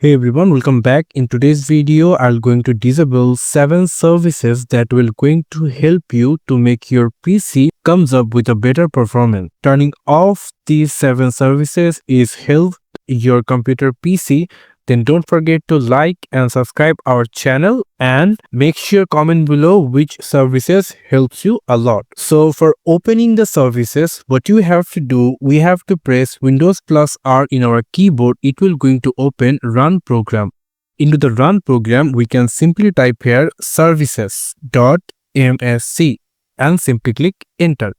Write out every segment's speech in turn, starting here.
Hey everyone, welcome back. In today's video, I'm going to disable 7 services that will going to help you to make your PC comes up with a better performance. Turning off these 7 services is help your computer PC. Then don't forget to like and subscribe our channel and make sure comment below which services helps you a lot. So for opening the services, what you have to do, we have to press Windows plus R in our keyboard. It will going to open run program. Into the run program, we can simply type here services.msc and simply click enter.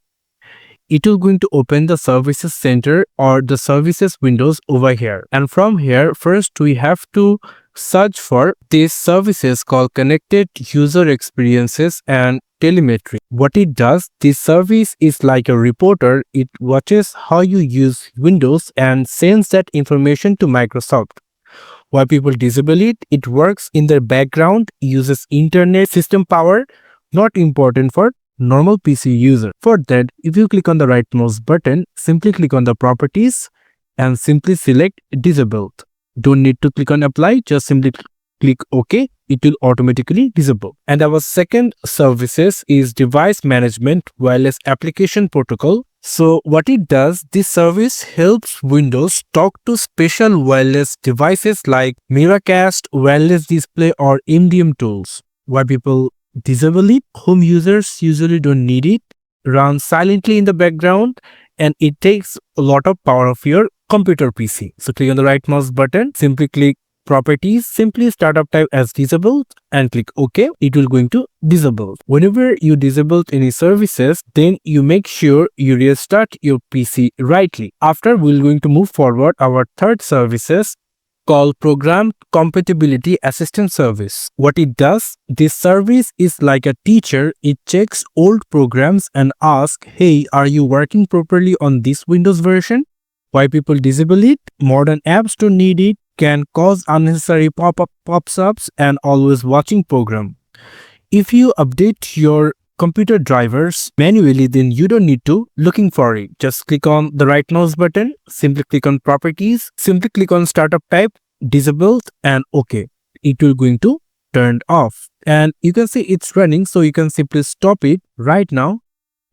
It will going to open the services center or the services windows over here. And from here, first we have to search for these services called connected user experiences and telemetry. What it does, this service is like a reporter. It watches how you use Windows and sends that information to Microsoft. Why people disable it, it works in the background, uses internet system power, not important for normal PC user. For that, if you click on the right mouse button, simply click on the properties and simply select disabled. Don't need to click on apply, just simply click OK. It will automatically disable. And our second services is device management wireless application protocol. So what it does, this service helps Windows talk to special wireless devices like Miracast, wireless display or MDM tools. Why people disable it? Home users usually don't need it. Runs silently in the background and it takes a lot of power of your computer PC. So click on the right mouse button, simply click properties, simply startup type as disabled and click OK. It will going to disable. Whenever you disable any services, then you make sure you restart your PC rightly. After, we're going to move forward our third services called Program Compatibility Assistance Service. What it does, this service is like a teacher. It checks old programs and asks, hey, are you working properly on this Windows version? Why people disable it? Modern apps don't need it, can cause unnecessary pop-ups and always watching program. If you update your computer drivers manually, then you don't need to looking for it. Just click on the right mouse button, simply click on properties, simply click on startup type, disabled and OK. It will going to turn off and you can see it's running, so you can simply stop it right now.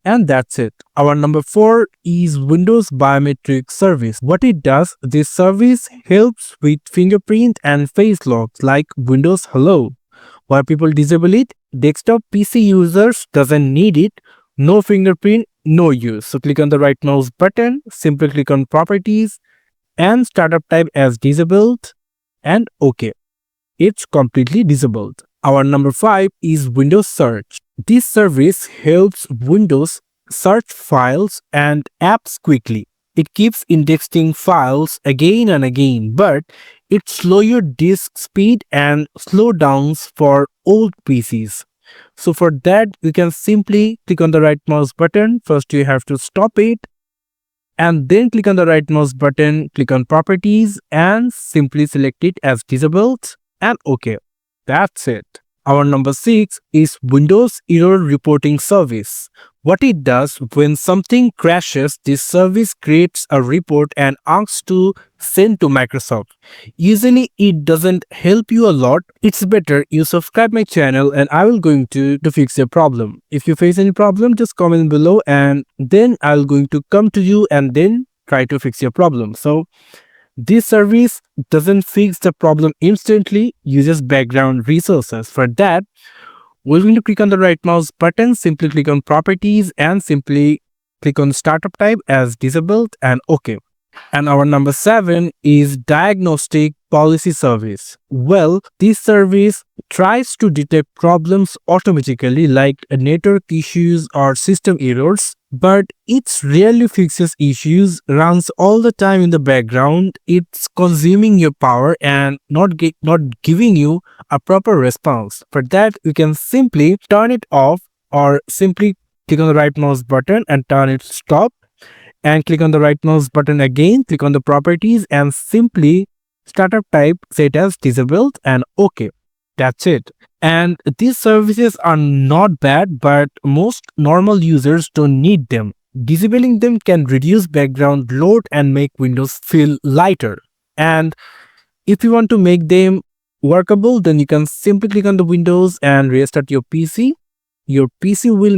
And that's it. Our number 4 is Windows Biometric Service. What it does, this service helps with fingerprint and face locks like Windows Hello. Why people disable it? Desktop PC users doesn't need it. No fingerprint, no use. So click on the right mouse button, simply click on properties and startup type as disabled and OK. It's completely disabled. Our number 5 is Windows Search. This service helps Windows search files and apps quickly. It keeps indexing files again and again, but it slows your disk speed and slowdowns for old PCs. So for that, you can simply click on the right mouse button. First, you have to stop it and then click on the right mouse button, click on properties and simply select it as disabled and OK. That's it. Our number 6 is Windows Error Reporting Service. What it does, when something crashes, this service creates a report and asks to send to Microsoft. Usually it doesn't help you a lot. It's better you subscribe my channel and I will going to fix your problem. If you face any problem, just comment below and then I'll going to come to you and then try to fix your problem. So this service doesn't fix the problem instantly, uses background resources. For that, we're going to click on the right mouse button, simply click on properties and simply click on startup type as disabled and OK. And our number 7 is Diagnostic Policy Service. Well, this service tries to detect problems automatically like network issues or system errors, but it rarely fixes issues, runs all the time in the background. It's consuming your power and not giving you a proper response. For that, you can simply turn it off or simply click on the right mouse button and turn it stop. And click on the right mouse button again, click on the properties and simply startup type set as disabled and OK. That's it. And these services are not bad, but most normal users don't need them. Disabling them can reduce background load and make Windows feel lighter. And If you want to make them workable, then you can simply click on the Windows and restart your PC. Your PC will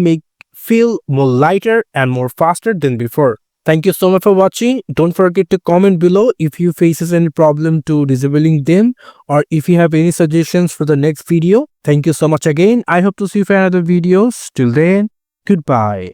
feel more lighter and more faster than before. Thank you so much for watching. Don't forget to comment below if you faces any problem to disabling them, or if you have any suggestions for the next video. Thank you so much again. I hope to see you for another videos. Till then, goodbye.